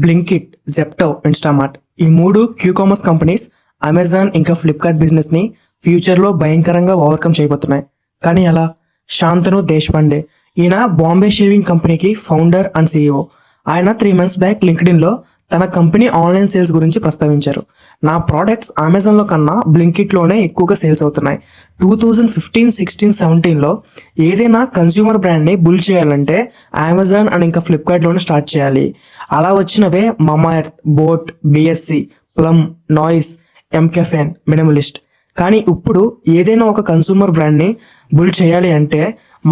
Blinkit, Zepto, Instamart ఈ మూడు queue commerce companies Amazon ఇంకా ఫ్లిప్కార్ట్ బిజినెస్ని ఫ్యూచర్లో భయంకరంగా ఓవర్కమ్ చేయబోతున్నాయి. కానీ అలా శాంతను దేశపాండే, ఈయన బాంబే షేవింగ్ కంపెనీకి ఫౌండర్ అండ్ సీఈఓ. ఆయన 3 months బ్యాక్ లింక్డ్ఇన్లో తన కంపెనీ ఆన్లైన్ సేల్స్ గురించి ప్రస్తావించారు. నా ప్రోడక్ట్స్ అమెజాన్లో కన్నా బ్లింకిట్లోనే ఎక్కువగా సేల్స్ అవుతున్నాయి. 2015, 16, 17లో ఏదైనా కన్స్యూమర్ బ్రాండ్ని బుల్ చేయాలంటే అమెజాన్ అండ్ ఇంకా ఫ్లిప్కార్ట్లోనే స్టార్ట్ చేయాలి. అలా వచ్చినవే Mamaearth, boAt, BSC, Plum, Noise, mCaffeine, Minimalist. కానీ ఇప్పుడు ఏదైనా ఒక కన్స్యూమర్ బ్రాండ్ని బుల్ చేయాలి అంటే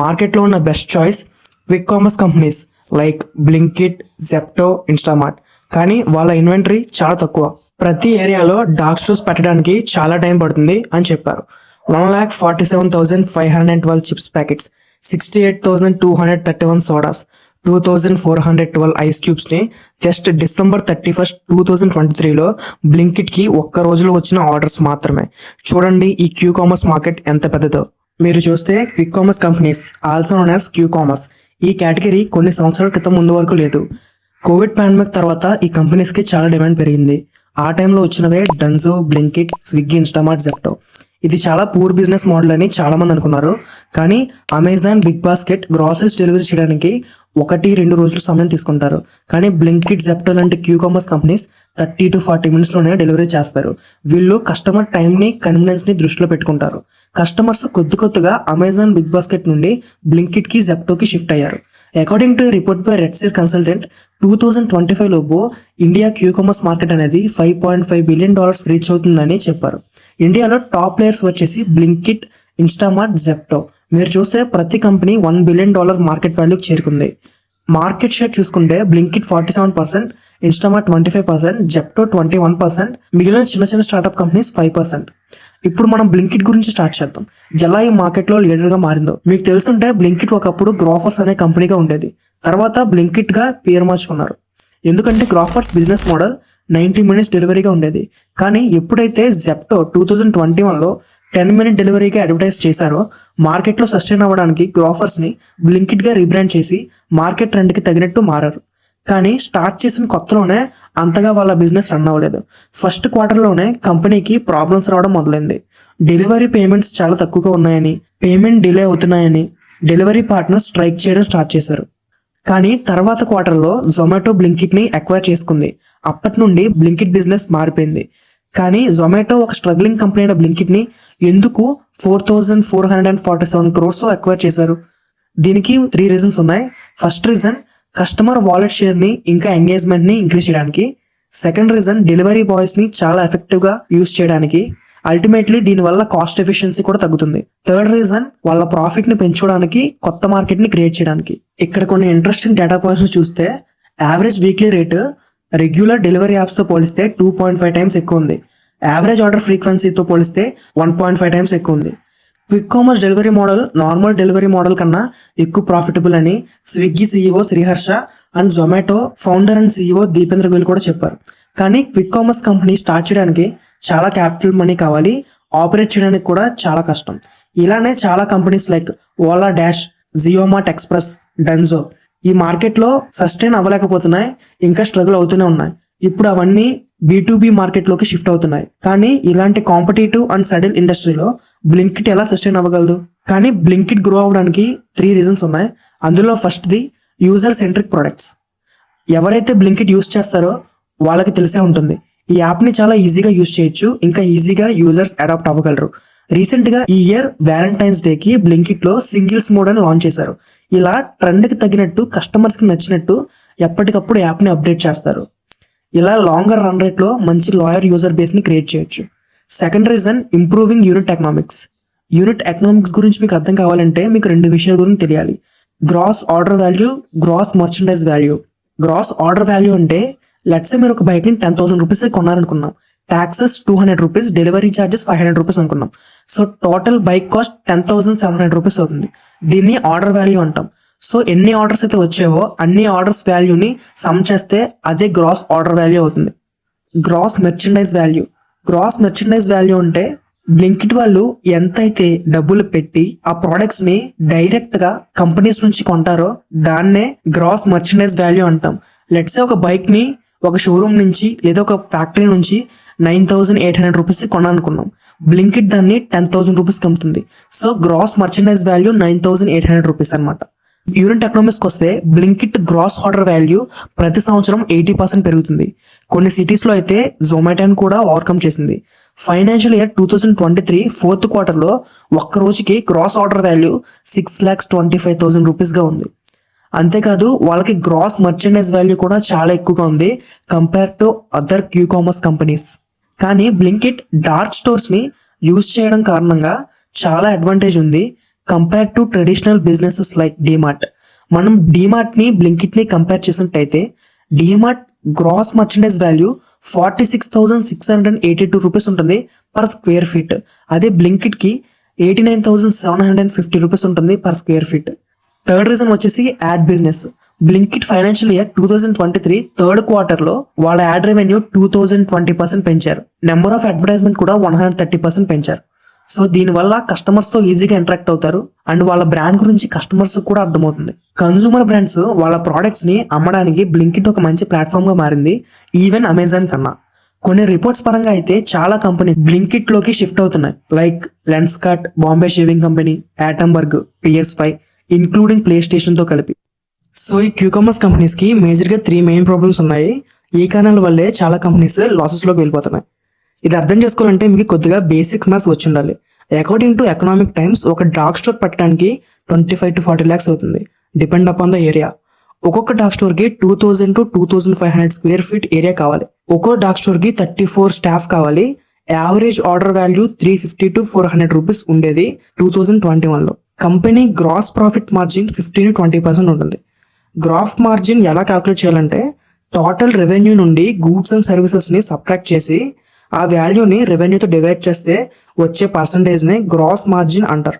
మార్కెట్లో ఉన్న best choice quick commerce companies like Blinkit, Zepto, Instamart. కానీ వాళ్ళ ఇన్వెంటరీ చాలా తక్కువ. ప్రతి ఏరియాలో డార్క్ స్టోర్స్ పెట్టడానికి చాలా టైం పడుతుంది అని చెప్పారు. 1,47,512 చిప్స్ ప్యాకెట్స్, 68,231 సోడాస్, 2,412 ఐస్ క్యూబ్స్ని జస్ట్ డిసెంబర్ 31st, 2023లో బ్లింకిట్కి ఒక్క రోజులో వచ్చిన ఆర్డర్స్ మాత్రమే. చూడండి ఈ క్యూ కామర్స్ మార్కెట్ ఎంత పెద్దదో. మీరు చూస్తే quick commerce companies, also known as Q commerce, ఈ కేటగిరీ కొన్ని సంవత్సరాల క్రితం ముందు వరకు లేదు. కోవిడ్ పాండమిక్ తర్వాత ఈ కంపెనీస్కి చాలా డిమాండ్ పెరిగింది. ఆ టైంలో వచ్చినవే Dunzo, Blinkit, Swiggy, Instamart, Zepto. ఇది చాలా పూర్ బిజినెస్ మోడల్ అని చాలామంది అనుకున్నారు. కానీ Amazon, Big Basket groceries delivery చేయడానికి 1-2 రోజులు సమయం తీసుకుంటారు. కానీ బ్లింకిట్, జెప్టో లాంటి క్యూ కామర్స్ కంపెనీస్ 30 to 40 minutesలోనే డెలివరీ చేస్తారు. వీళ్ళు కస్టమర్ టైంని, కన్వీనియన్స్ని దృష్టిలో పెట్టుకుంటారు. కస్టమర్స్ కొద్దిగా అమెజాన్, బిగ్ బాస్కెట్ నుండి బ్లింకిట్కి, జెప్టోకి షిఫ్ట్ అయ్యారు. According to report by Redseer consultant, 2025 లోపు ఇండియా క్యూ కామర్స్ మార్కెట్ అనేది $5.5 billion రీచ్ అవుతుందని చెప్పారు. ఇండియాలో టాప్ ప్లేయర్స్ వచ్చేసి బ్లింకిట్, ఇన్స్టామార్ట్, జెప్టో. మీరు చూస్తే ప్రతి కంపెనీ $1 billion మార్కెట్ వాల్యూకి చేరుకుంది. మార్కెట్ షేర్ చూసుకుంటే బ్లింకిట్ 47%, ఇన్స్టామార్ట్ 25%, జెప్టో 21%, మిగిలిన చిన్న స్టార్ట్అప్ కంపెనీస్ 5%. ఇప్పుడు మనం బ్లింకిట్ గురించి స్టార్ట్ చేద్దాం. ఎలా ఈ మార్కెట్లో లీడర్గా మారిందో మీకు తెలుసుంటే, బ్లింకిట్ ఒకప్పుడు గ్రాఫర్స్ అనే కంపెనీగా ఉండేది. తర్వాత బ్లింకిట్గా పేరు మార్చుకున్నారు. ఎందుకంటే గ్రాఫర్స్ బిజినెస్ మోడల్ 90 minutes డెలివరీగా ఉండేది. కానీ ఎప్పుడైతే జెప్టో 2021లో 10 minute డెలివరీగా అడ్వర్టైజ్ చేశారో, మార్కెట్లో సస్టైన్ అవ్వడానికి గ్రాఫర్స్ని బ్లింకిట్గా రీబ్రాండ్ చేసి మార్కెట్ ట్రెండ్కి తగినట్టు మారారు. కానీ స్టార్ట్ చేసిన కొత్తలోనే అంతగా వాళ్ళ బిజినెస్ రన్ అవ్వలేదు. ఫస్ట్ క్వార్టర్లోనే కంపెనీకి ప్రాబ్లమ్స్ రావడం మొదలైంది. డెలివరీ పేమెంట్స్ చాలా తక్కువగా ఉన్నాయని, పేమెంట్ డిలే అవుతున్నాయని డెలివరీ పార్ట్నర్స్ స్ట్రైక్ చేయడం స్టార్ట్ చేశారు. కానీ తర్వాత క్వార్టర్లో జొమాటో బ్లింకిట్ని అక్వైర్ చేసుకుంది. అప్పటి నుండి బ్లింకిట్ బిజినెస్ మారిపోయింది. కానీ జొమాటో ఒక స్ట్రగ్లింగ్ కంపెనీ అయిన బ్లింకిట్ని ఎందుకు 4,447 crores అక్వైర్ చేశారు? దీనికి 3 reasons ఉన్నాయి. ఫస్ట్ రీజన్, కస్టమర్ వాలెట్ షేర్ని ఇంకా ఎంగేజ్మెంట్ని ఇంక్రీజ్ చేయడానికి. సెకండ్ రీజన్, డెలివరీ బాయ్స్ని చాలా ఎఫెక్టివ్గా యూజ్ చేయడానికి. అల్టిమేట్లీ దీనివల్ల కాస్ట్ ఎఫిషియన్సీ కూడా తగ్గుతుంది. థర్డ్ రీజన్, వాళ్ళ ప్రాఫిట్ని పెంచుకోవడానికి, కొత్త మార్కెట్ని క్రియేట్ చేయడానికి. ఇక్కడ కొన్ని ఇంట్రెస్టింగ్ డేటా పాయింట్స్ చూస్తే, average weekly rate regular delivery యాప్స్తో పోలిస్తే 2.5 times ఎక్కువ ఉంది. యావరేజ్ ఆర్డర్ ఫ్రీక్వెన్సీతో పోలిస్తే 1.5 times ఎక్కువ ఉంది. Quick commerce delivery model normal delivery model కన్నా ఎక్కువ ప్రాఫిటబుల్ అని Swiggy CEO Sriharsha and Zomato founder and CEO Deependra Goyal కూడా చెప్పారు. కానీ క్విక్ కామర్స్ కంపెనీ స్టార్ట్ చేయడానికి చాలా క్యాపిటల్ మనీ కావాలి, ఆపరేట్ చేయడానికి కూడా చాలా కష్టం. ఇలానే చాలా companies like Ola dash, JioMart express, Dunzo ఈ మార్కెట్లో సస్టైన్ అవ్వలేకపోతున్నాయి, ఇంకా స్ట్రగుల్ అవుతూనే ఉన్నాయి. ఇప్పుడు అవన్నీ B2B మార్కెట్లోకి షిఫ్ట్ అవుతున్నాయి. కానీ ఇలాంటి కాంపిటేటివ్ అండ్ సడిల్ ఇండస్ట్రీలో బ్లింకిట్ ఎలా సస్టైన్ అవ్వగలదు? కానీ బ్లింకిట్ గ్రో అవ్వడానికి 3 reasons ఉన్నాయి. అందులో ఫస్ట్ది యూజర్ సెంట్రిక్ ప్రొడక్ట్స్. ఎవరైతే బ్లింకిట్ యూజ్ చేస్తారో వాళ్ళకి తెలిసే ఉంటుంది, ఈ యాప్ని చాలా ఈజీగా యూజ్ చేయొచ్చు, ఇంకా ఈజీగా యూజర్స్ అడాప్ట్ అవ్వగలరు. రీసెంట్గా ఈ ఇయర్ వ్యాలంటైన్స్ డేకి బ్లింకిట్లో సింగిల్స్ మోడ్ అని లాంచ్ చేశారు. ఇలా ట్రెండ్కి తగినట్టు, కస్టమర్స్కి నచ్చినట్టు ఎప్పటికప్పుడు యాప్ని అప్డేట్ చేస్తారు. ఇలా లాంగర్ రన్ రేట్లో మంచి లాయర్ యూజర్ బేస్ని క్రియేట్ చేయొచ్చు. Second reason, improving unit economics. Unit economics గురించి మీకు అర్థం కావాలంటే మీకు 2 విషయాల గురించి తెలియాలి. Gross order value, gross merchandise value. Gross order value అంటే, లెట్సే మీరు ఒక బైక్ని 10,000 rupees కొన్నారనుకున్నాం, taxes 200 rupees, delivery charges 500 rupees అనుకున్నాం. So total bike cost 10,700 rupees అవుతుంది. దీన్ని ఆర్డర్ వాల్యూ అంటాం. సో ఎన్ని ఆర్డర్స్ అయితే వచ్చావో అన్ని ఆర్డర్స్ వాల్యూని సమ్ చేస్తే అదే గ్రాస్ ఆర్డర్ వాల్యూ అవుతుంది. Gross merchandise value. Gross merchandise value అంటే బ్లింకిట్ వాళ్ళు ఎంతైతే డబ్బులు పెట్టి ఆ ప్రోడక్ట్స్ని డైరెక్ట్గా కంపెనీస్ నుంచి కొంటారో దాన్నే గ్రాస్ మెర్చెండైజ్ వాల్యూ అంటాం. లెట్సే ఒక బైక్ని ఒక షోరూమ్ నుంచి లేదా ఒక ఫ్యాక్టరీ నుంచి 9,800 రూపీస్కి కొనాలనుకున్నాం. బ్లింకిట్ దాన్ని 10,000 రూపీస్కి అమ్ముతుంది. So gross merchandise value 9,800 rupees అనమాట. యూనిట్ ఎకనామిక్స్కి వస్తే బ్లింకిట్ గ్రాస్ ఆర్డర్ వాల్యూ ప్రతి సంవత్సరం 80% పెరుగుతుంది. కొన్ని సిటీస్లో అయితే జొమాటోని కూడా ఓవర్కమ్ చేసింది. ఫైనాన్షియల్ ఇయర్ 2023 ఫోర్త్ క్వార్టర్లో ఒక్క రోజుకి గ్రాస్ ఆర్డర్ వాల్యూ 6,25,000 రూపీస్గా ఉంది. అంతేకాదు వాళ్ళకి గ్రాస్ మర్చెండైజ్ వాల్యూ కూడా చాలా ఎక్కువగా ఉంది compare to other Q commerce companies. కానీ బ్లింకిట్ డార్క్ స్టోర్స్ని యూజ్ చేయడం కారణంగా చాలా అడ్వాంటేజ్ ఉంది compare to traditional businesses like DMart. మనం డీమార్ట్ని బ్లింకిట్ని కంపేర్ చేసినట్టయితే DMart gross merchandise value 46,682 rupees ఉంటుంది పర్ స్క్వేర్ ఫీట్. అదే బ్లింకిట్కి 89,750 రూపీస్ ఉంటుంది per square feet. Third reason వచ్చేసి ad business. Blinkit financial year 2023 third క్వార్టర్లో వాళ్ళ యాడ్ రెవెన్యూ 2020% పెంచారు. నెంబర్ ఆఫ్ అడ్వర్టైజ్మెంట్ కూడా 130% పెంచారు. సో దీనివల్ల కస్టమర్స్తో ఈజీగా ఇంటరాక్ట్ అవుతారు అండ్ వాళ్ళ బ్రాండ్ గురించి కస్టమర్స్ కూడా అర్థమవుతుంది. కన్సూమర్ బ్రాండ్స్ వాళ్ళ ప్రోడక్ట్స్ని అమ్మడానికి బ్లింకిట్ ఒక మంచి ప్లాట్ఫామ్గా మారింది ఈవెన్ అమెజాన్ కన్నా. కొన్ని రిపోర్ట్స్ పరంగా అయితే చాలా కంపెనీస్ బ్లింకిట్లోకి షిఫ్ట్ అవుతున్నాయి like Lenskart, Bombay Shaving Company, Atomberg, PS5 including play స్టేషన్తో కలిపి. సో ఈ క్యూ కామర్స్ కంపెనీస్కి మేజర్గా 3 మెయిన్ ప్రాబ్లమ్స్ ఉన్నాయి. ఈ కారణాల వల్లే చాలా కంపెనీస్ లాసెస్లోకి వెళ్ళిపోతున్నాయి. ఇది అర్థం చేసుకోవాలంటే మీకు కొద్దిగా బేసిక్ మ్యాథ్స్ వచ్చి ఉండాలి. అకార్డింగ్ టు ఎకనామిక్ టైమ్స్ ఒక డార్క్ స్టోర్ పెట్టడానికి 25 to 40 lakhs అవుతుంది డిపెండ్ అపాన్ ద ఏరియా. ఒక్కొక్క డార్క్ స్టోర్కి 2,000 to 2,500 స్క్వేర్ ఫీట్ ఏరియా కావాలి. ఒక్కో డార్క్ స్టోర్కి 34 స్టాఫ్ కావాలి. Average order value 350 to 400 rupees ఉండేది 2021లో. Company gross profit margin 15 to 20% ఉంటుంది. గ్రాఫ్ మార్జిన్ ఎలా క్యాలిక్యులేట్ చేయాలంటే టోటల్ రెవెన్యూ నుండి గూడ్స్ అండ్ సర్వీసెస్ని సబ్ట్రాక్ట్ చేసి ఆ వాల్యూని రెవెన్యూతో డివైడ్ చేస్తే వచ్చే పర్సంటేజ్ని గ్రాస్ మార్జిన్ అంటారు.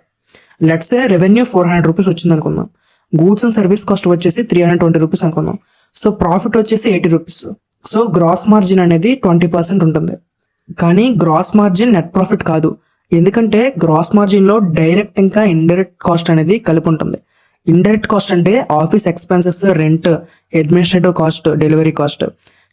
లెట్స్ సే రెవెన్యూ 400 రూపీస్ వచ్చింది అనుకుందాం. గూడ్స్ అండ్ సర్వీస్ కాస్ట్ వచ్చేసి 320 రూపీస్ అనుకుందాం. సో ప్రాఫిట్ వచ్చేసి 80 రూపీస్. సో గ్రాస్ మార్జిన్ అనేది 20% ఉంటుంది. కానీ గ్రాస్ మార్జిన్ నెట్ ప్రాఫిట్ కాదు. ఎందుకంటే గ్రాస్ మార్జిన్లో డైరెక్ట్ ఇంకా ఇండైరెక్ట్ కాస్ట్ అనేది కలిపి ఉంటుంది. ఇండైరెక్ట్ కాస్ట్ అంటే office expenses, rent, administrative cost, delivery cost.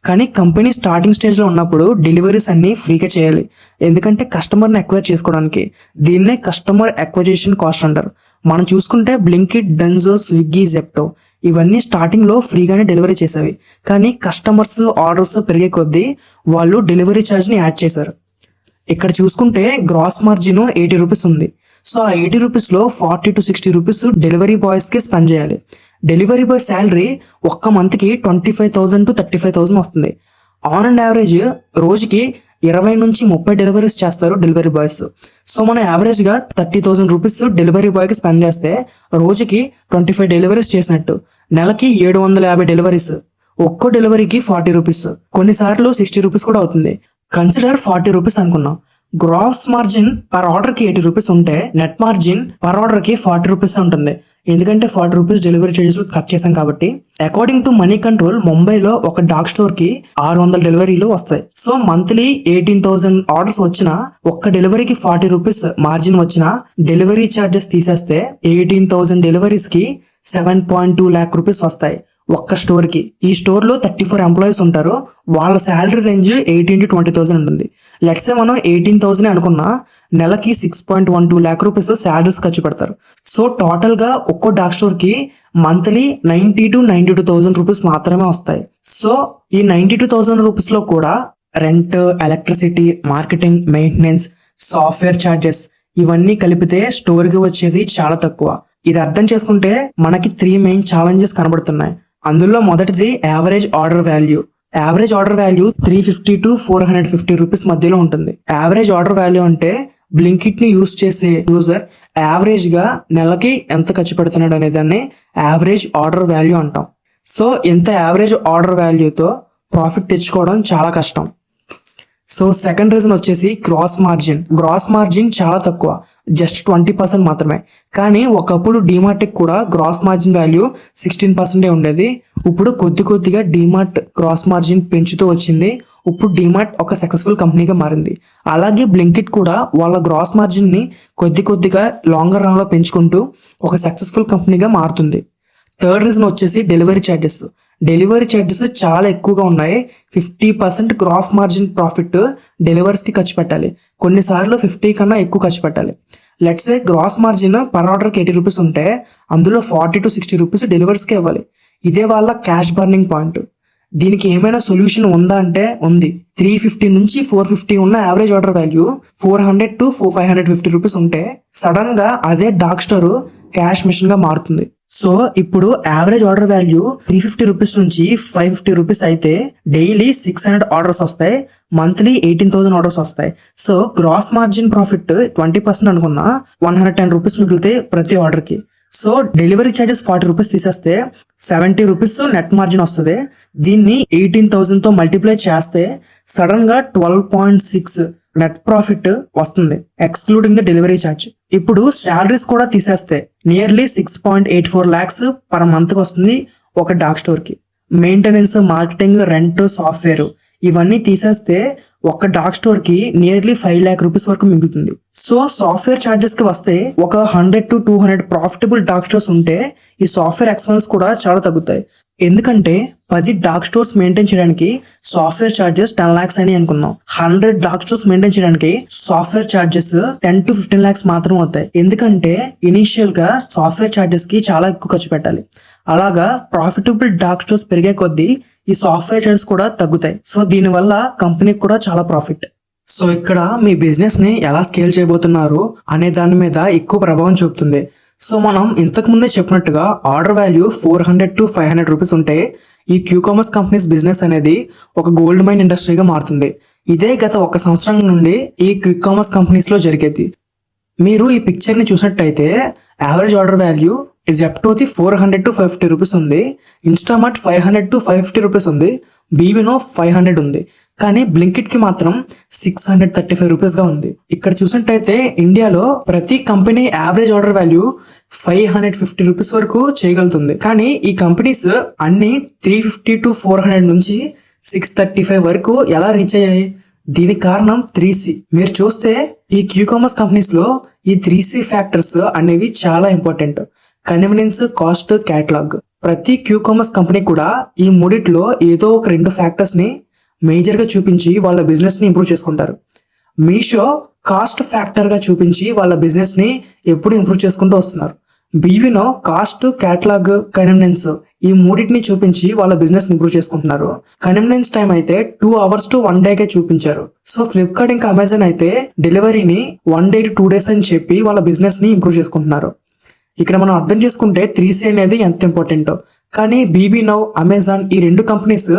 కానీ కంపెనీ స్టార్టింగ్ స్టేజ్లో ఉన్నప్పుడు డెలివరీస్ అన్నీ ఫ్రీగా చేయాలి ఎందుకంటే కస్టమర్ని అక్వైర్ చేసుకోవడానికి. దీన్నే కస్టమర్ అక్విజిషన్ కాస్ట్ అంటారు. మనం చూసుకుంటే బ్లింకిట్, డెన్జో, స్విగ్గీ, జెప్టో ఇవన్నీ స్టార్టింగ్లో ఫ్రీగానే డెలివరీ చేసేవి. కానీ కస్టమర్స్ ఆర్డర్స్ పెరిగే కొద్దీ వాళ్ళు డెలివరీ ఛార్జ్ని యాడ్ చేశారు. ఇక్కడ చూసుకుంటే గ్రాస్ మార్జిన్ 80 రూపీస్ ఉంది. సో ఆ 80 రూపీస్లో 40 to 60 రూపీస్ డెలివరీ బాయ్స్కి స్పెండ్ చేయాలి. డెలివరీ బాయ్ శాలరీ ఒక్క మంత్కి 25,000 to 35,000 వస్తుంది. ఆన్ అండ్ యావరేజ్ రోజుకి 20 నుంచి 30 డెలివరీస్ చేస్తారు డెలివరీ బాయ్స్. సో మనం యావరేజ్గా 30,000 రూపీస్ డెలివరీ బాయ్కి స్పెండ్ చేస్తే రోజుకి 25 డెలివరీస్ చేసినట్టు. నెలకి 750 డెలివరీస్. ఒక్కో డెలివరీకి 40 రూపీస్, కొన్నిసార్లు 60 రూపీస్ కూడా అవుతుంది. కన్సిడర్ 40 రూపీస్ అనుకున్నాం. గ్రాస్ మార్జిన్ పర్ ఆర్డర్కి 80 రూపీస్ ఉంటే నెట్ మార్జిన్ పర్ ఆర్డర్కి 40 రూపీస్ ఉంటుంది. ఎందుకంటే 40 రూపీస్ డెలివరీ చార్జెస్ కట్ చేసాం కాబట్టి. అకార్డింగ్ టు మనీ కంట్రోల్ ముంబైలో ఒక డార్క్ స్టోర్కి 600 డెలివరీలు వస్తాయి. సో మంత్లీ 18,000 ఆర్డర్స్ వచ్చినా ఒక్క డెలివరీకి 40 రూపీస్ మార్జిన్ వచ్చినా డెలివరీ ఛార్జెస్ తీసేస్తే 18,000 డెలివరీస్కి 7.2 lakh రూపీస్ వస్తాయి ఒక్క స్టోర్కి. ఈ స్టోర్లో 34 ఎంప్లాయీస్ ఉంటారు. వాళ్ళ శాలరీ రేంజ్ 18 to 20,000 ఉంటుంది. లెట్సే మనం 18,000 అనుకున్నా నెలకి 6.12 lakh రూపీస్ శాలరీస్ ఖర్చు పెడతారు. సో టోటల్గా ఒక్కో డార్క్ స్టోర్కి మంత్లీ 90 to 92,000 రూపీస్ మాత్రమే వస్తాయి. సో ఈ 92,000 రూపీస్లో కూడా rent, electricity, marketing, maintenance, software charges ఇవన్నీ కలిపితే స్టోర్కి వచ్చేది చాలా తక్కువ. ఇది అర్థం చేసుకుంటే మనకి 3 మెయిన్ ఛాలెంజెస్ కనబడుతున్నాయి. అందులో మొదటిది average order value. Average order value 350 to 450 rupees మధ్యలో ఉంటుంది. యావరేజ్ ఆర్డర్ వాల్యూ అంటే బ్లింకిట్ ని యూజ్ చేసే యూజర్ యావరేజ్ గా నెలకి ఎంత ఖర్చు పెడుతున్నాడు అనే దాన్ని యావరేజ్ ఆర్డర్ వాల్యూ అంటాం. సో ఇంత యావరేజ్ ఆర్డర్ వాల్యూతో ప్రాఫిట్ తెచ్చుకోవడం చాలా కష్టం. సో సెకండ్ రీజన్ వచ్చేసి గ్రాస్ మార్జిన్. గ్రాస్ మార్జిన్ చాలా తక్కువ, జస్ట్ 20% మాత్రమే. కానీ ఒకప్పుడు డీమార్ట్కి కూడా గ్రాస్ మార్జిన్ వాల్యూ 16% ఉండేది. ఇప్పుడు కొద్దిగా డీమార్ట్ గ్రాస్ మార్జిన్ పెంచుతూ వచ్చింది. ఇప్పుడు డీమార్ట్ ఒక సక్సెస్ఫుల్ కంపెనీగా మారింది. అలాగే బ్లింకిట్ కూడా వాళ్ళ గ్రాస్ మార్జిన్ని కొద్దిగా లాంగర్ రన్లో పెంచుకుంటూ ఒక సక్సెస్ఫుల్ కంపెనీగా మారుతుంది. థర్డ్ రీజన్ వచ్చేసి డెలివరీ ఛార్జెస్. డెలివరీ ఛార్జెస్ చాలా ఎక్కువగా ఉన్నాయి. 50% గ్రాస్ మార్జిన్ ప్రాఫిట్ డెలివరీస్కి ఖర్చు పెట్టాలి. కొన్నిసార్లు 50 కన్నా ఎక్కువ ఖర్చు పెట్టాలి. Let's say gross margin per ఆర్డర్కి 80 రూపీస్ ఉంటే అందులో 40 to 60 రూపీస్ డెలివరీస్కి ఇవ్వాలి. ఇదే వాళ్ళ క్యాష్ బర్నింగ్ పాయింట్. దీనికి ఏమైనా సొల్యూషన్ ఉందా అంటే ఉంది. 350 నుంచి 450 ఉన్న average order value 400 to 550 rupees ఉంటే సడన్ గా అదే డార్క్ స్టోర్ క్యాష్ మిషన్ గా మారుతుంది. సో ఇప్పుడు యావరేజ్ ఆర్డర్ వాల్యూ 350 రూపీస్ నుంచి 550 రూపీస్ అయితే డైలీ 600 ఆర్డర్స్ వస్తాయి, మంత్లీ 18,000 ఆర్డర్స్ వస్తాయి. సో గ్రాస్ మార్జిన్ ప్రాఫిట్ 20% అనుకున్నా 110 రూపీస్ మిగిలితే ప్రతి ఆర్డర్ కి. సో డెలివరీ ఛార్జెస్ 40 రూపీస్ తీసేస్తే 70 రూపీస్ నెట్ మార్జిన్ వస్తుంది. దీన్ని 18,000 తో మల్టిప్లై చేస్తే సడన్ గా 12.6 నెట్ ప్రాఫిట్ వస్తుంది, ఎక్స్క్లూడింగ్ ద డెలివరీ ఛార్జ్. ఇప్పుడు శాలరీస్ కూడా తీసేస్తే నియర్లీ 6.84 lakhs పర్ మంత్ వస్తుంది ఒక డార్క్ స్టోర్ కి. మెయింటెనెన్స్, మార్కెటింగ్, రెంట్, సాఫ్ట్వేర్ ఇవన్నీ తీసేస్తే ఒక డార్క్ స్టోర్ కి నియర్లీ 5 lakh రూపీస్ వరకు మిగులుతుంది. సో సాఫ్ట్వేర్ ఛార్జెస్ కి వస్తే ఒక 100 to 200 ప్రాఫిటబుల్ డార్క్ స్టోర్స్ ఉంటే ఈ సాఫ్ట్వేర్ ఎక్స్పెన్స్ కూడా చాలా తగ్గుతాయి. ఎందుకంటే 10 డార్క్ స్టోర్స్ మెయింటైన్ చేయడానికి సాఫ్ట్వేర్ ఛార్జెస్ 10 lakhs అని అనుకున్నాం. 100 డార్క్ స్టోర్స్ మెయింటైన్ చేయడానికి సాఫ్ట్వేర్ ఛార్జెస్ 10 to 15 lakhs మాత్రం అవుతాయి. ఎందుకంటే ఇనిషియల్ గా సాఫ్ట్వేర్ ఛార్జెస్ కి చాలా ఎక్కువ ఖర్చు పెట్టాలి. అలాగా ప్రాఫిటబుల్ డార్క్ స్టోర్స్ పెరిగే కొద్దీ ఈ సాఫ్ట్వేర్ చార్జెస్ కూడా తగ్గుతాయి. సో దీనివల్ల కంపెనీకి కూడా చాలా ప్రాఫిట్. సో ఇక్కడ మీ బిజినెస్ ని ఎలా స్కేల్ చేయబోతున్నారు అనే దాని మీద ఎక్కువ ప్రభావం చూపుతుంది. సో మనం ఇంతకు ముందే చెప్పినట్టుగా ఆర్డర్ వాల్యూ 400 to 500 రూపీస్ ఉంటే ఈ క్యూకామర్స్ కంపెనీస్ బిజినెస్ అనేది ఒక గోల్డ్ మైన్ ఇండస్ట్రీగా మారుతుంది. ఇదే గత 1 సంవత్సరం నుండి ఈ క్విక్ కామర్స్ కంపెనీస్ లో జరిగేది. మీరు ఈ పిక్చర్ ని చూసినట్టయితే యావరేజ్ ఆర్డర్ వాల్యూ జెప్టోది 400 to 550 రూపీస్ ఉంది, ఇన్స్టామార్ట్ 500 to 550 రూపీస్ ఉంది, బీబీనో 500 ఉంది. కానీ బ్లింకిట్ కి మాత్రం 635 రూపీస్ గా ఉంది. ఇక్కడ చూసినట్టయితే ఇండియాలో ప్రతి company average order value 550 rupees వరకు చేయగలుగుతుంది. కానీ ఈ కంపెనీస్ అన్ని 350 to 400 నుంచి 635 వరకు ఎలా రీచ్ అయ్యాయి? దీనికి కారణం 3C. మీరు చూస్తే ఈ క్యూకామర్స్ కంపెనీస్ లో ఈ 3C ఫ్యాక్టర్స్ అనేవి చాలా ఇంపార్టెంట్. Convenience, cost, catalogue. ప్రతి క్యూకామర్స్ కంపెనీ కూడా ఈ మూడిట్లో ఏదో ఒక 2 ఫ్యాక్టర్స్ ని మేజర్ గా చూపించి వాళ్ళ బిజినెస్ ని ఇంప్రూవ్ చేసుకుంటారు. మీషో కాస్ట్ ఫ్యాక్టర్ గా చూపించి వాళ్ళ బిజినెస్ ని ఎప్పుడు ఇంప్రూవ్ చేసుకుంటూ వస్తున్నారు. బీబీనో కాస్ట్, క్యాటలాగ్, కన్వీనియన్స్ ఈ మూడింటిని చూపించి వాళ్ళ బిజినెస్ ని ఇంప్రూవ్ చేసుకుంటున్నారు. కన్వీనియన్స్ టైం అయితే 2 hours to 1 day కే చూపించారు. సో ఫ్లిప్కార్ట్ ఇంకా అమెజాన్ అయితే డెలివరీని 1 day to 2 days అని చెప్పి వాళ్ళ బిజినెస్ ని ఇంప్రూవ్ చేసుకుంటున్నారు. ఇక్కడ మనం అర్థం చేసుకుంటే 3C అనేది ఎంత ఇంపార్టెంటో. కానీ బీబీనో, అమెజాన్ ఈ 2 కంపెనీస్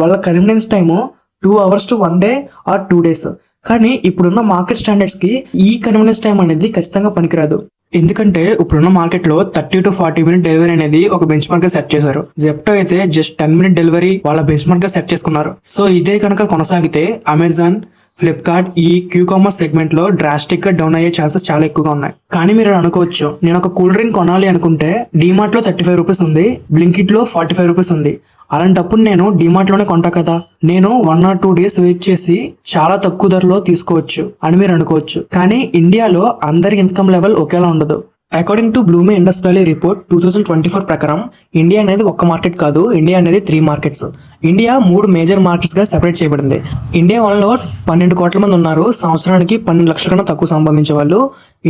వాళ్ళ convenience time 2 hours to 1 day or 2 days. కానీ ఇప్పుడున్న మార్కెట్ స్టాండర్డ్స్ కి ఈ కన్వీనియన్స్ టైం అనేది ఖచ్చితంగా పనికిరాదు. ఎందుకంటే ఇప్పుడున్న మార్కెట్ లో 30 to 40 minute డెలివరీ అనేది ఒక బెంచ్ మార్క్ గా సెట్ చేశారు. జెప్టో అయితే జస్ట్ 10 minute డెలివరీ వాళ్ళ బెంచ్ మార్క్ గా సెట్ చేసుకున్నారు. సో ఇదే కనుక కొనసాగితే అమెజాన్, ఫ్లిప్కార్ట్ ఈ క్యూకామర్స్ సెగ్మెంట్ లో డ్రాస్టిక్ గా డౌన్ అయ్యే ఛాన్సెస్ చాలా ఎక్కువగా ఉన్నాయి. కానీ మీరు అనుకోవచ్చు, నేను ఒక కూల్ డ్రింక్ కొనాలి అనుకుంటే డిమార్ట్ లో 35 రూపీస్ ఉంది, బ్లింకిట్ లో 45 రూపీస్ ఉంది. అలాంటప్పుడు నేను డిమార్ట్ లోనే కొంటా కదా, నేను 1 or 2 days వెయిట్ చేసి చాలా తక్కువ ధరలో తీసుకోవచ్చు అని మీరు అనుకోవచ్చు. కానీ ఇండియాలో అందరి ఇన్కమ్ లెవెల్ ఒకేలా ఉండదు. According to Blume Indus valley report 2024 ప్రకారం ఇండియా అనేది ఒక్క మార్కెట్ కాదు, ఇండియా అనేది 3 మార్కెట్స్. ఇండియా 3 మేజర్ మార్కెట్స్ గా సెపరేట్ చేయబడింది. ఇండియా 1లో 12 కోట్ల మంది ఉన్నారు, సంవత్సరానికి 12 లక్షల కన్నా తక్కువ సంపాదించే వాళ్ళు.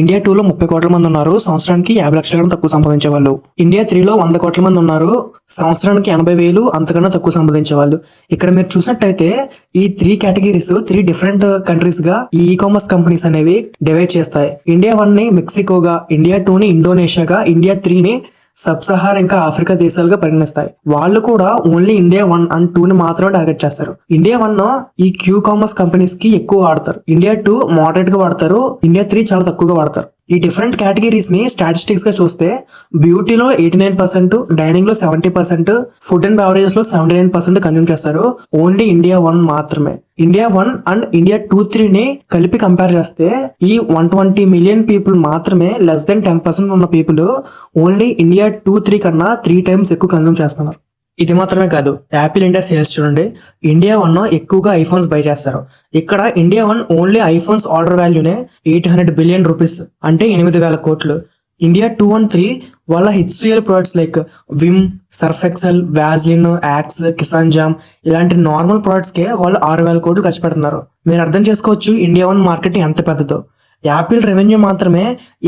ఇండియా 2లో 30 కోట్ల మంది ఉన్నారు, సంవత్సరానికి 50 లక్షల కన్నా తక్కువ సంపాదించే వాళ్ళు. ఇండియా 3లో 100 కోట్ల మంది ఉన్నారు, సంవత్సరానికి 80,000 అంతకన్నా తక్కువ సంపాదించే వాళ్ళు. ఇక్కడ మీరు చూసినట్టయితే ఈ 3 కేటగిరీస్ 3 డిఫరెంట్ కంట్రీస్ గా ఈ కామర్స్ కంపెనీస్ అనేవి డివైడ్ చేస్తాయి. ఇండియా 1 ని మెక్సికోగా, ఇండియా 2 ని ఇండోనేషియాగా, ఇండియా 3 ని సబ్ సహారా ఇంకా ఆఫ్రికా దేశాలుగా పరిగణిస్తాయి. వాళ్ళు కూడా ఓన్లీ ఇండియా 1 and 2 ని మాత్రమే టార్గెట్ చేస్తారు. ఇండియా 1 ఈ క్యూ కామర్స్ కంపెనీస్ కి ఎక్కువ వాడతారు, ఇండియా 2 మోడరేట్ గా వాడతారు, ఇండియా 3 చాలా తక్కువగా వాడతారు. ఈ డిఫరెంట్ కేటగిరీస్ ని స్టాటిస్టిక్స్ గా చూస్తే బ్యూటీలో 89%, డైనింగ్ లో 70%, ఫుడ్ అండ్ బెవరేజెస్ లో 79% కన్జ్యూమ్ చేస్తారు. ఓన్లీ ఇండియా 1 మాత్రమే. ఇండియా 1 అండ్ ఇండియా 2-3 ని కలిపి కంపేర్ చేస్తే ఈ 120 million పీపుల్ మాత్రమే, లెస్ దెన్ 10% ఉన్న పీపుల్ ఓన్లీ ఇండియా 2-3 కన్నా 3 times ఎక్కువ కన్జ్యూమ్ చేస్తున్నారు. ఇది మాత్రమే కాదు, యాపిల్ ఇండియా సేల్స్ చూడండి. ఇండియా 1 ఎక్కువగా ఐఫోన్స్ బై చేస్తారు. ఇక్కడ ఇండియా 1 ఓన్లీ ఐఫోన్స్ ఆర్డర్ వాల్యూనే 800 billion రూపీస్, అంటే 8,000 కోట్లు. ఇండియా 2 and 3 వాళ్ళ HCL products like Vim, Surf Excel, Vaseline, Axe, Kissan jam ఇలాంటి నార్మల్ ప్రొడక్ట్స్కే వాళ్ళు 6,000 కోట్లు ఖర్చు పెడుతున్నారు. మీరు అర్థం చేసుకోవచ్చు ఇండియా వన్ మార్కెట్ ఎంత పెద్దదో. యాపిల్ రెవెన్యూ మాత్రమే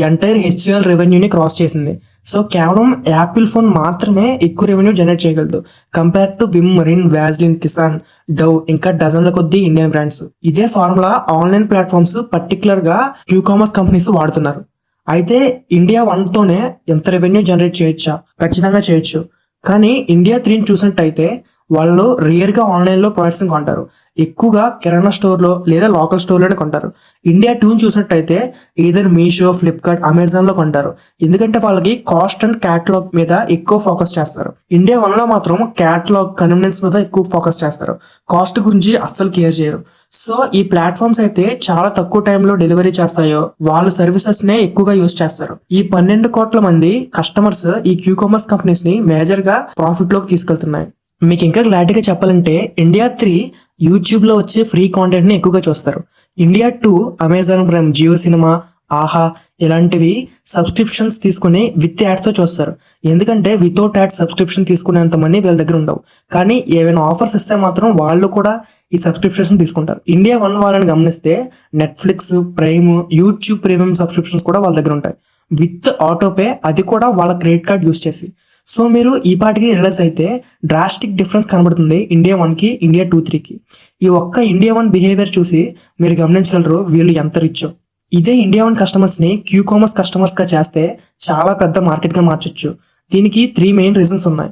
ఎంటైర్ హెచ్సిఎల్ రెవెన్యూని క్రాస్ చేసింది. సో కేవలం యాపిల్ ఫోన్ మాత్రమే ఎక్కువ రెవెన్యూ జనరేట్ చేయగలదు compare to Vim, Rin, Vaseline, Kissan, Dove ఇంకా డజన్ల కొద్దీ ఇండియన్ బ్రాండ్స్. ఇదే ఫార్ములా ఆన్లైన్ ప్లాట్ఫామ్స్ పర్టికులర్ గా క్యూ కామర్స్ కంపెనీస్ వాడుతున్నారు. అయితే ఇండియా వన్ తోనే ఎంత రెవెన్యూ జనరేట్ చేయొచ్చా? ఖచ్చితంగా చేయొచ్చు. కానీ ఇండియా త్రీని చూసినట్టయితే వాళ్ళు రియర్ గా ఆన్లైన్ లో ప్రొడక్ట్స్ కొంటారు, ఎక్కువగా కిరాణా స్టోర్ లో లేదా లోకల్ స్టోర్ లోనే కొంటారు. ఇండియా టూని చూసినట్టయితే ఈదర్ మీషో, ఫ్లిప్కార్ట్, అమెజాన్ లో కొంటారు, ఎందుకంటే వాళ్ళకి కాస్ట్ అండ్ క్యాటలాగ్ మీద ఎక్కువ ఫోకస్ చేస్తారు. ఇండియా వన్ లో మాత్రం క్యాటలాగ్, కన్వీనియన్స్ మీద ఎక్కువ ఫోకస్ చేస్తారు, కాస్ట్ గురించి అస్సలు కేర్ చేయరు. సో ఈ ప్లాట్ఫామ్స్ అయితే చాలా తక్కువ టైంలో డెలివరీ చేస్తాయో వాళ్ళు సర్వీసెస్ నే ఎక్కువగా యూజ్ చేస్తారు. ఈ 12 కోట్ల మంది కస్టమర్స్ ఈ క్యూ కామర్స్ కంపెనీస్ ని మేజర్ గా ప్రాఫిట్ లోకి తీసుకెళ్తున్నాయి. మీకు ఇంకా క్లారిటీగా చెప్పాలంటే ఇండియా 3 యూట్యూబ్ లో వచ్చే ఫ్రీ కాంటెంట్ ని ఎక్కువగా చూస్తారు. India 2 Amazon Prime, Jio cinema, Aha ఇలాంటివి సబ్స్క్రిప్షన్స్ తీసుకుని విత్ యాడ్స్ తో చూస్తారు, ఎందుకంటే వితౌట్ యాడ్ సబ్స్క్రిప్షన్ తీసుకునేంత మనీ వీళ్ళ దగ్గర ఉండవు. కానీ ఏమైనా ఆఫర్స్ ఇస్తే మాత్రం వాళ్ళు కూడా ఈ సబ్స్క్రిప్షన్స్ తీసుకుంటారు. ఇండియా వన్ వాళ్ళని గమనిస్తే Netflix, prime, YouTube premium subscriptions కూడా వాళ్ళ దగ్గర ఉంటాయి విత్ ఆటోపే, అది కూడా వాళ్ళ క్రెడిట్ కార్డ్ యూస్ చేసి. సో మీరు ఈ పాటికి రిలైజ్ అయితే డ్రాస్టిక్ డిఫరెన్స్ కనబడుతుంది ఇండియా వన్ కి, ఇండియా 2-3కి. ఈ ఒక్క ఇండియా వన్ బిహేవియర్ చూసి మీరు గమనించగలరు వీళ్ళు ఎంత రిచ్చో. ఇదే ఇండియా వన్ కస్టమర్స్ ని క్యూ కామర్స్ కస్టమర్స్ గా చేస్తే చాలా పెద్ద మార్కెట్ గా మార్చొచ్చు. దీనికి 3 మెయిన్ రీజన్స్ ఉన్నాయి.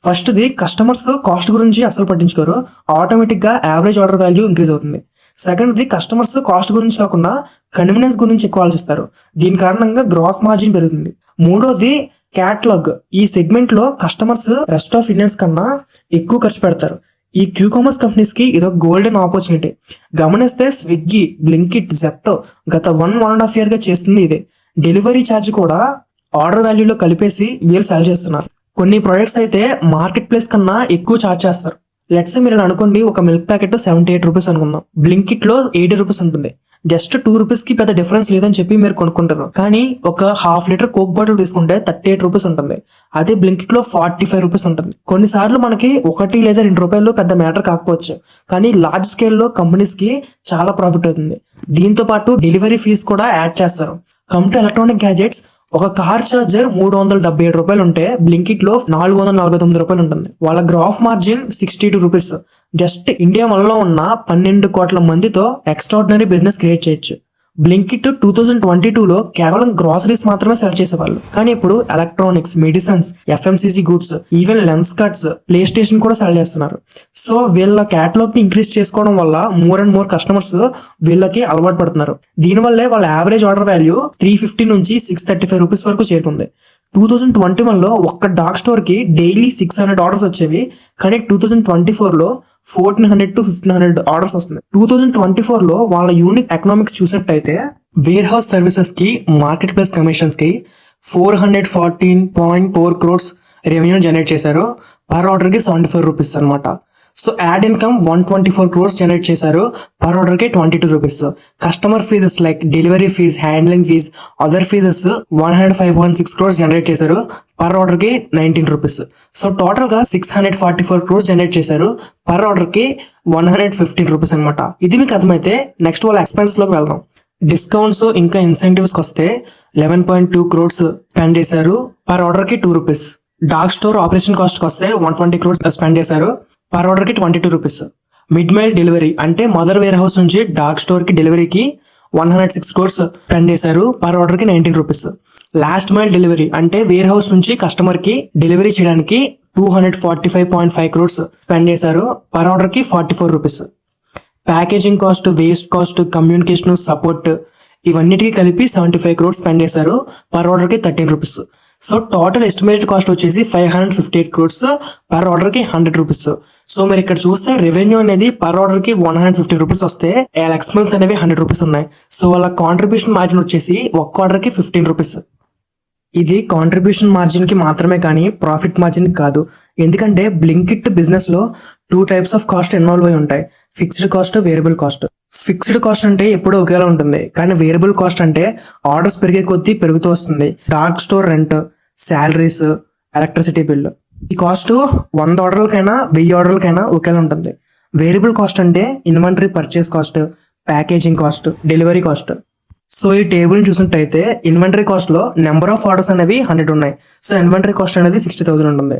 ఫస్ట్ది, కస్టమర్స్ కాస్ట్ గురించి అసలు పట్టించుకోరు, ఆటోమేటిక్ గా యావరేజ్ ఆర్డర్ వాల్యూ ఇంక్రీజ్ అవుతుంది. సెకండ్ది, కస్టమర్స్ కాస్ట్ గురించి కాకుండా కన్వీనియన్స్ గురించి ఎక్కువ ఆలోచిస్తారు, దీని కారణంగా గ్రాస్ మార్జిన్ పెరుగుతుంది. మూడోది క్యాటలాగ్. ఈ సెగ్మెంట్ లో కస్టమర్స్ రెస్ట్ ఆఫ్ ఇండియన్స్ కన్నా ఎక్కువ ఖర్చు పెడతారు. ఈ క్యూ కామర్స్ కంపెనీస్ కి ఇదొక గోల్డెన్ ఆపర్చునిటీ. గమనిస్తే స్విగ్గీ, బ్లింకిట్, జెప్టో గత 1.5 year గా చేస్తుంది ఇదే. డెలివరీ ఛార్జ్ కూడా ఆర్డర్ వాల్యూలో కలిపేసి వీళ్ళు సెల్ చేస్తున్నారు. కొన్ని ప్రొడక్ట్స్ అయితే మార్కెట్ ప్లేస్ కన్నా ఎక్కువ ఛార్జ్ చేస్తారు. లెట్స్ మీరు అనుకోండి, ఒక మిల్క్ ప్యాకెట్ 78 రూపీస్ అనుకుందాం, బ్లింకిట్ లో 80 రూపీస్ ఉంటుంది. జస్ట్ 2 రూపీస్ కి పెద్ద డిఫరెన్స్ లేదని చెప్పి మీరు కొనుక్కుంటారు. కానీ ఒక ½ లీటర్ కోక్ బాటిల్ తీసుకుంటే 38 రూపీస్ ఉంటుంది, అదే బ్లింకిట్ లో 45 రూపీస్ ఉంటుంది. కొన్నిసార్లు మనకి 1 లేదా 2 రూపాయలు పెద్ద మ్యాటర్ కాకపోవచ్చు, కానీ లార్జ్ స్కేల్ లో కంపెనీస్ కి చాలా ప్రాఫిట్ అవుతుంది. దీంతో పాటు డెలివరీ ఫీజ్ కూడా యాడ్ చేస్తారు. కమ్ టు ఎలక్ట్రానిక్ గ్యాజెట్స్, ఒక కార్ ఛార్జర్ 377 రూపాయలు ఉంటే బ్లింకిట్ లో 449 రూపాయలు ఉంటుంది. వాళ్ళ graph margin 62 rupees. Just India one లో ఉన్న 12 కోట్ల మందితో ఎక్స్ట్రాడినరీ బిజినెస్ క్రియేట్ చేయొచ్చు. బ్లింకిట్ 2022లో కేవలం గ్రాసరీస్ మాత్రమే సెల్ చేసేవాళ్ళు, కానీ ఇప్పుడు electronics, medicines, FMCG goods, even lens cards, play station కూడా సెల్ చేస్తున్నారు. సో వీళ్ళ క్యాటలాగ్ ని ఇంక్రీజ్ చేసుకోవడం వల్ల మోర్ అండ్ మోర్ కస్టమర్స్ వీళ్ళకి అలవాటు పడుతున్నారు. దీనివల్లే వాళ్ళ యావరేజ్ ఆర్డర్ వాల్యూ 350 నుంచి 635 రూపీస్ వరకు చేరుకుంది. 2021లో ఒక్క డార్క్ స్టోర్ కి డైలీ 600 ఆర్డర్స్ వచ్చేవి, కానీ 2024లో 1400 to 1500 ఆర్డర్స్ వస్తుంది. 2024లో వాళ్ళ యూనిక్ ఎకనామిక్స్ చూసినట్టయితే వేర్ హౌస్ సర్వీసెస్ కి, మార్కెట్ ప్లేస్ కమిషన్స్ కి 414.4 crores రెవెన్యూ జనరేట్ చేశారు. పర్ ఆర్డర్ కి 74 రూపీస్ అనమాట. So ad income 124 crores generate చేశారు, పర్ ఆర్డర్ కి 22 rupees. Customer fees like delivery fees, handling fees, other fees 105.6 crores generate చేశారు, per order కి 19 rupees. So total గా 644 crores generate చేశారు, per order కి 115 rupees అనమాట. ఇది మీకు అర్థమైతే నెక్స్ట్ వాళ్ళ ఎక్స్పెన్సెస్ లోకి వెళ్దాం. డిస్కౌంట్స్ ఇంకా ఇన్సెంటివ్స్ వస్తే 11.2 crores స్పెండ్ చేశారు, పర్ ఆర్డర్ కి 2 rupees. Dark store operation cost వస్తే 120 crores స్పెండ్ చేశారు, పర్ ఆర్డర్ కి 22 రూపీస్. మిడ్ మైల్ డెలివరీ అంటే మదర్ వేర్ హౌస్ నుంచి డార్క్ స్టోర్ కి డెలివరీకి 106 crores స్పెండ్ చేశారు, పర్ ఆర్డర్ కి 19 రూపీస్. లాస్ట్ మైల్ డెలివరీ అంటే వేర్ హౌస్ నుంచి కస్టమర్ కి డెలివరీ చేయడానికి 245.5 crores స్పెండ్ చేశారు, పర్ ఆర్డర్ కి 44 rupees. Packaging cost, waste cost, communication, support ఇవన్నిటికీ కలిపి 75 crores స్పెండ్ చేశారు, పర్ ఆర్డర్ కి 13 rupees. So total estimated cost వచ్చేసి 558 crores, పర్ ఆర్డర్ కి 100 రూపీస్. సో మీరు ఇక్కడ చూస్తే రెవెన్యూ అనేది పర్ ఆర్డర్ కి 150 రూపీస్ వస్తే వాళ్ళ ఎక్స్పెన్స్ అనేవి 100 రూపీస్ ఉన్నాయి. సో వాళ్ళ కాంట్రిబ్యూషన్ మార్జిన్ వచ్చేసి ఒక్క ఆర్డర్ కి 15 రూపీస్. ఇది కాంట్రిబ్యూషన్ మార్జిన్ కి మాత్రమే కానీ ప్రాఫిట్ మార్జిన్ కాదు, ఎందుకంటే బ్లింకిట్ బిజినెస్ లో 2 types ఆఫ్ కాస్ట్ ఇన్వాల్వ్ అయి ఉంటాయి, fixed cost, variable cost. Fixed cost అంటే ఎప్పుడూ ఒకేలా ఉంటుంది, కానీ వేరియబుల్ కాస్ట్ అంటే ఆర్డర్స్ పెరిగే కొద్దీ పెరుగుతూ వస్తుంది. Dark store rent, salaries, electricity bill. ఈ కాస్ట్ 100 ఆర్డర్లకైనా 1000 ఆర్డర్లకైనా ఒకేలా ఉంటుంది. వేరియబుల్ కాస్ట్ అంటే inventory purchase cost, packaging cost, delivery cost. So ఈ టేబుల్ని చూసినట్టయితే ఇన్వెంటరీ కాస్ట్లో నెంబర్ ఆఫ్ ఆర్డర్స్ అనేవి 100 ఉన్నాయి. సో ఇన్వెంటరీ కాస్ట్ అనేది 60,000 ఉంటుంది.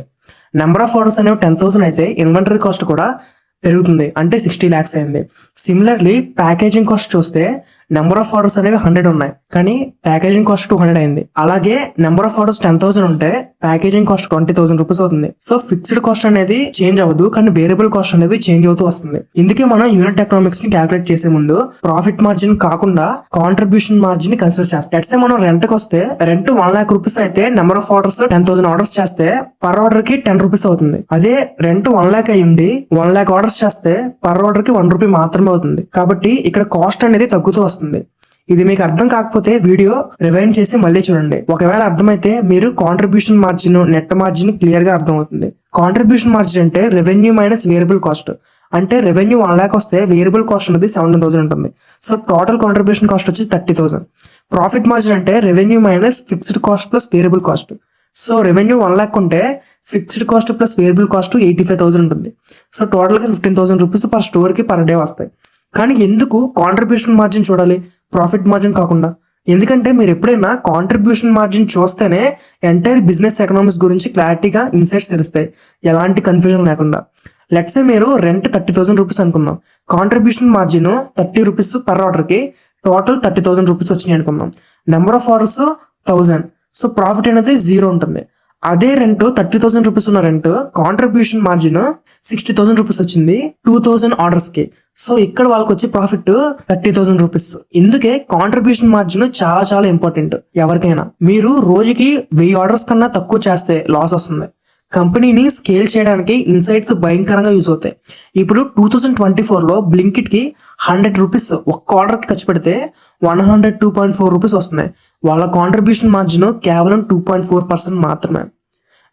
నెంబర్ ఆఫ్ ఆర్డర్స్ అనేవి 10,000 అయితే ఇన్వెంటరీ కాస్ట్ కూడా పెరుగుతుంది, అంటే 60 lakhs అయింది. సిమిలర్లీ ప్యాకేజింగ్ కాస్ట్ చూస్తే నెంబర్ ఆఫ్ ఆర్డర్స్ అనేవి 100 ఉన్నాయి, కానీ ప్యాకేజింగ్ కాస్ట్ 200 అయింది. అలాగే నెంబర్ ఆఫ్ ఆర్డర్స్ 10,000 ఉంటే ప్యాకేజింగ్ కాస్ట్ 20,000 రూపీస్ అవుతుంది. సో ఫిక్స్డ్ కాస్ట్ అనేది చేంజ్ అవ్వదు, కానీ వేరియబుల్ కాస్ట్ అనేది చేంజ్ అవుతూ వస్తుంది. ఇందుకే మనం యూనిట్ ఎకనామిక్స్ ని క్యాలిక్యులేట్ చేసే ముందు ప్రాఫిట్ మార్జిన్ కాకుండా కాంట్రిబ్యూషన్ మార్జిన్ ని కన్సిడర్ చేస్తాం. లెట్స్ సే మనం రెంట్ కి వస్తే రెంట్ 1 lakh రూపీస్ అయితే నెంబర్ ఆఫ్ ఆర్డర్స్ 10,000 ఆర్డర్స్ చేస్తే పర్ ఆర్డర్ కి 10 రూపీస్ అవుతుంది. అదే రెంట్ 1 lakh అయి ఉండి 1 lakh ఆర్డర్స్ చేస్తే పర్ ఆర్డర్ కి 1 రూపీ మాత్రమే అవుతుంది. కాబట్టి ఇక్కడ కాస్ట్ అనేది తగ్గుతూ వస్తుంది. ఇది మీకు అర్థం కాకపోతే వీడియో రివైండ్ చేసి మళ్ళీ చూడండి. ఒకవేళ అర్థమైతే మీరు contribution margin, net margin clear గా అర్థమవుతుంది. కాంట్రిబ్యూషన్ మార్జిన్ అంటే రెవెన్యూ మైనస్ వేరియబుల్ కాస్ట్. అంటే రెవెన్యూ 1 lakh వస్తే వేరియబుల్ కాస్ట్ అనేది 17,000 ఉంటుంది. సో టోటల్ కాంట్రిబ్యూషన్ కాస్ట్ వచ్చి 30,000. ప్రాఫిట్ మార్జిన్ అంటే revenue minus fixed cost plus variable cost. So revenue 1 lakh ఉంటే fixed cost plus variable cost 85,000 ఉంటుంది. So total గా 15,000 rupees per store కి పర్ డే వస్తాయి. కానీ ఎందుకు కాంట్రిబ్యూషన్ మార్జిన్ చూడాలి, ప్రాఫిట్ మార్జిన్ కాకుండా? ఎందుకంటే మీరు ఎప్పుడైనా కాంట్రిబ్యూషన్ మార్జిన్ చూస్తేనే ఎంటైర్ బిజినెస్ ఎకనామిక్స్ గురించి క్లారిటీగా ఇన్సైట్స్ తెలుస్తాయి, ఎలాంటి కన్ఫ్యూజన్ లేకుండా. లెట్స్ సే మీరు రెంట్ 30,000 రూపీస్ అనుకుందాం, contribution margin 30 rupees per order కి, టోటల్ 30,000 రూపీస్ వచ్చినాయి అనుకుందాం. Number of orders 1000. So profit అనేది 0 ఉంటుంది. అదే రెంట్ 30,000 రూపీస్ ఉన్న రెంట్ కాంట్రిబ్యూషన్ మార్జిన్ 60,000 రూపీస్ వచ్చింది 2,000 ఆర్డర్స్ కి. సో ఇక్కడ వాళ్ళకి వచ్చే ప్రాఫిట్ 30,000 రూపీస్. ఇందుకే కాంట్రిబ్యూషన్ మార్జిన్ చాలా చాలా ఇంపార్టెంట్ ఎవరికైనా. మీరు రోజుకి 1000 ఆర్డర్స్ కన్నా తక్కువ చేస్తే లాస్ వస్తుంది. కంపెనీని స్కేల్ చేయడానికి ఇన్సైట్స్ భయంకరంగా యూజ్ అవుతాయి. ఇప్పుడు 2024లో బ్లింకిట్ కి 100 రూపీస్ ఒక్క ఆర్డర్ కి ఖర్చు పెడితే 102.4 రూపీస్ వస్తున్నాయి. వాళ్ళ కాంట్రిబ్యూషన్ మార్జిన్ కేవలం 2.4% మాత్రమే.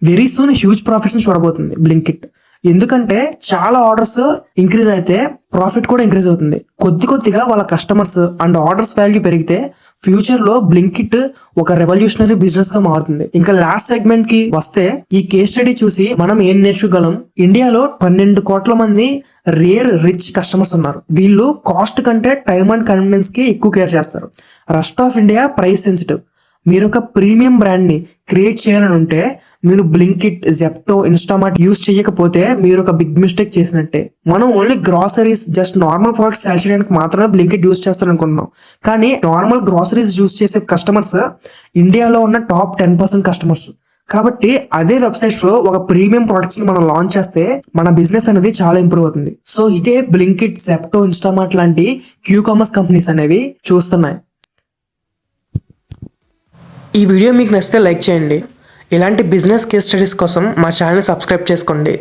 వెరీ సూన్ హ్యూజ్ ప్రాఫిట్స్ చూడబోతుంది బ్లింకిట్. ఎందుకంటే చాలా ఆర్డర్స్ ఇంక్రీజ్ అయితే ప్రాఫిట్ కూడా ఇంక్రీజ్ అవుతుంది. కొద్ది కొద్దిగా వాళ్ళ కస్టమర్స్ అండ్ ఆర్డర్స్ వాల్యూ పెరిగితే ఫ్యూచర్ లో బ్లింకిట్ ఒక రెవల్యూషనరీ బిజినెస్ గా మారుతుంది. ఇంకా లాస్ట్ సెగ్మెంట్ కి వస్తే ఈ కేస్ స్టడీ చూసి మనం ఏం నేర్చుకోగలం? ఇండియాలో 12 కోట్ల మంది రేర్ రిచ్ కస్టమర్స్ ఉన్నారు. వీళ్ళు కాస్ట్ కంటే టైమ్ అండ్ కన్వీనియన్స్ కి ఎక్కువ కేర్ చేస్తారు. Rest of India price sensitive. మీరు ఒక ప్రీమియం బ్రాండ్ ని క్రియేట్ చేయాలని ఉంటే మీరు బ్లింకిట్, జెప్టో, ఇన్స్టామార్ట్ యూస్ చేయకపోతే మీరు ఒక బిగ్ మిస్టేక్ చేసినట్టే. మనం only groceries, just normal products sale చేయడానికి మాత్రమే బ్లింకిట్ యూస్ చేస్తారనుకుంటున్నాం. కానీ నార్మల్ గ్రాసరీస్ యూస్ చేసే కస్టమర్స్ ఇండియాలో ఉన్న టాప్ 10% కస్టమర్స్. కాబట్టి అదే వెబ్సైట్స్ లో ఒక ప్రీమియం ప్రొడక్ట్స్ ని మనం లాంచ్ చేస్తే మన బిజినెస్ అనేది చాలా ఇంప్రూవ్ అవుతుంది. సో ఇదే బ్లింకిట్, జెప్టో, ఇన్స్టామార్ట్ లాంటి క్యూ కామర్స్ కంపెనీస్ అనేవి చూస్తున్నాయి. ఈ వీడియో మీకు నచ్చితే లైక్ చేయండి. ఇలాంటి బిజినెస్ కేస్ స్టడీస్ కోసం మా ఛానల్ సబ్స్క్రైబ్ చేసుకోండి.